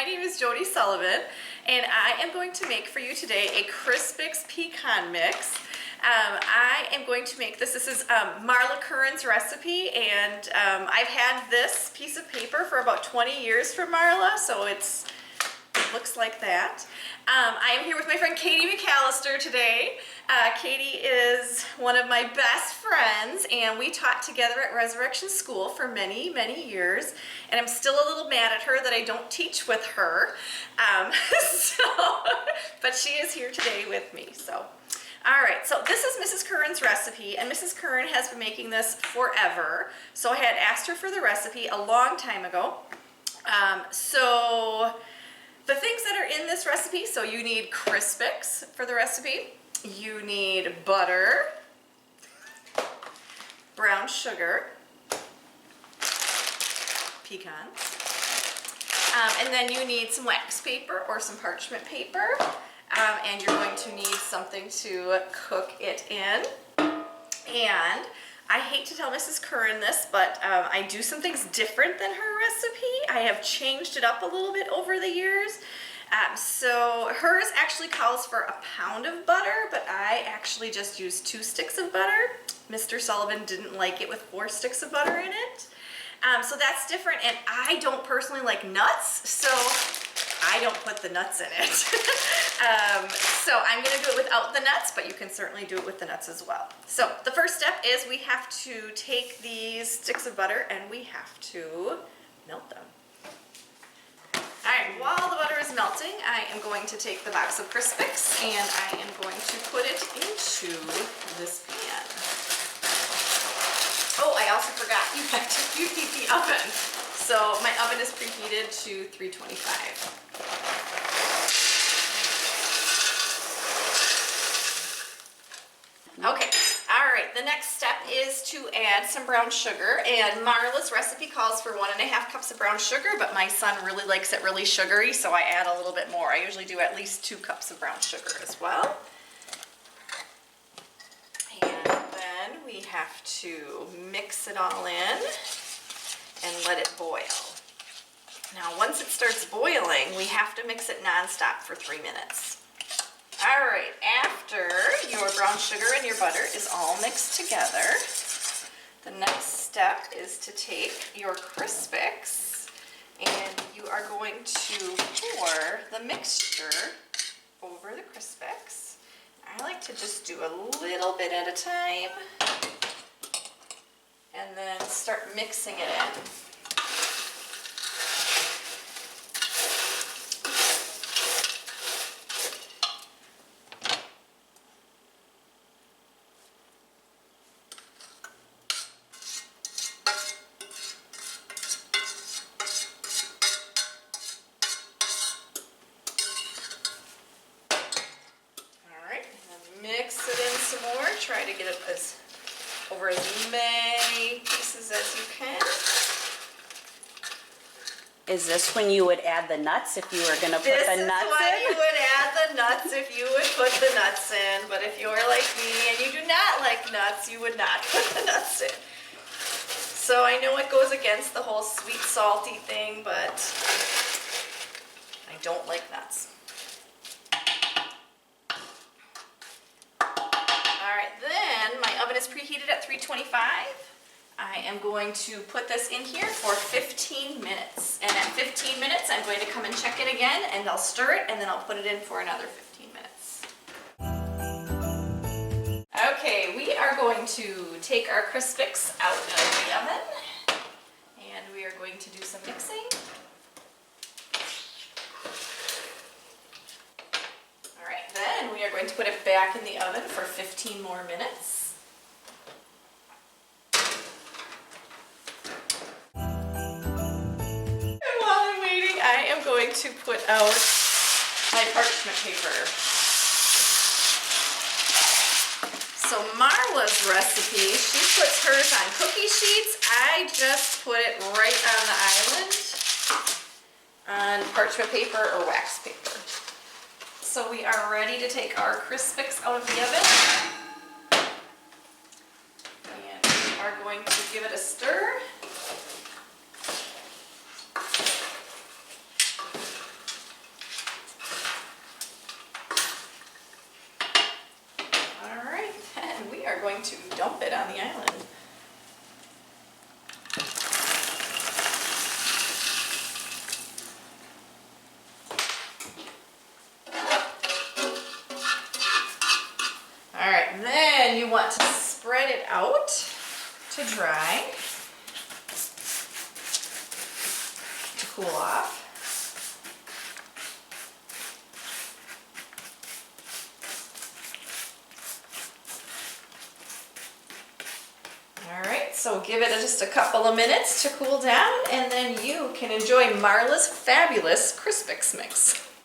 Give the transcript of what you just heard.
name is Jodi Sullivan, and I am going to make for you today a Crispix pecan mix. I am going to make this. This is Marla Curran's recipe, and I've had this piece of paper for about 20 years from Marla, so it looks like that. I am here with my friend Katie McAllister today. Katie is one of my best friends, and we taught together at Resurrection School for many, many years, and I'm still a little mad at her that I don't teach with her. But she is here today with me. So, all right, so this is Mrs. Curran's recipe, and Mrs. Curran has been making this forever. So I had asked her for the recipe a long time ago. So the things that are in this recipe, so you need Crispix for the recipe. You need butter, brown sugar, pecans, and then you need some wax paper or some parchment paper, and you're going to need something to cook it in. And I hate to tell Mrs. Curran this, but I do some things different than her recipe. I have changed it up a little bit over the years. So hers actually calls for a pound of butter, but I actually just used 2 sticks of butter. Mr. Sullivan didn't like it with 4 sticks of butter in it. So that's different, and I don't personally like nuts, so I don't put the nuts in it. So I'm gonna do it without the nuts, but you can certainly do it with the nuts as well. So the first step is we have to take these sticks of butter and we have to melt them. All right, while the butter is melting, I am going to take the box of Crispix and I am going to put it into this pan. Oh, I also forgot, you have to preheat the oven. So my oven is preheated to 325. Okay, all right, the next step is to add some brown sugar, and Marla's recipe calls for 1.5 cups of brown sugar, but my son really likes it really sugary, so I add a little bit more. I usually do at least 2 cups of brown sugar as well. And then we have to mix it all in and let it boil. Now, once it starts boiling, we have to mix it nonstop for 3 minutes. All right, after your brown sugar and your butter is all mixed together, the next step is to take your Crispix and you are going to pour the mixture over the Crispix. I like to just do a little bit at a time and then start mixing it in. Mix it in some more. Try to get it over as many pieces as you can. Is this when you would add the nuts if you were going to put the nuts in? This is when you would add the nuts if you would put the nuts in. But if you're like me and you do not like nuts, you would not put the nuts in. So I know it goes against the whole sweet salty thing, but I don't like nuts. Then my oven is preheated at 325. I am going to put this in here for 15 minutes. And at 15 minutes, I'm going to come and check it again, and I'll stir it, and then I'll put it in for another 15 minutes. Okay, we are going to take our Crispix out of the oven, and we are going to do some mixing. Then we are going to put it back in the oven for 15 more minutes. And while I'm waiting, I am going to put out my parchment paper. So Marla's recipe, she puts hers on cookie sheets. I just put it right on the island on parchment paper or wax paper. So we are ready to take our Crispix out of the oven. And we are going to give it a stir. are going to dump it on the island. All right, then you want to spread it out to dry, to cool off. All right, so give it just a couple of minutes to cool down, and then you can enjoy Marla's fabulous Crispix mix.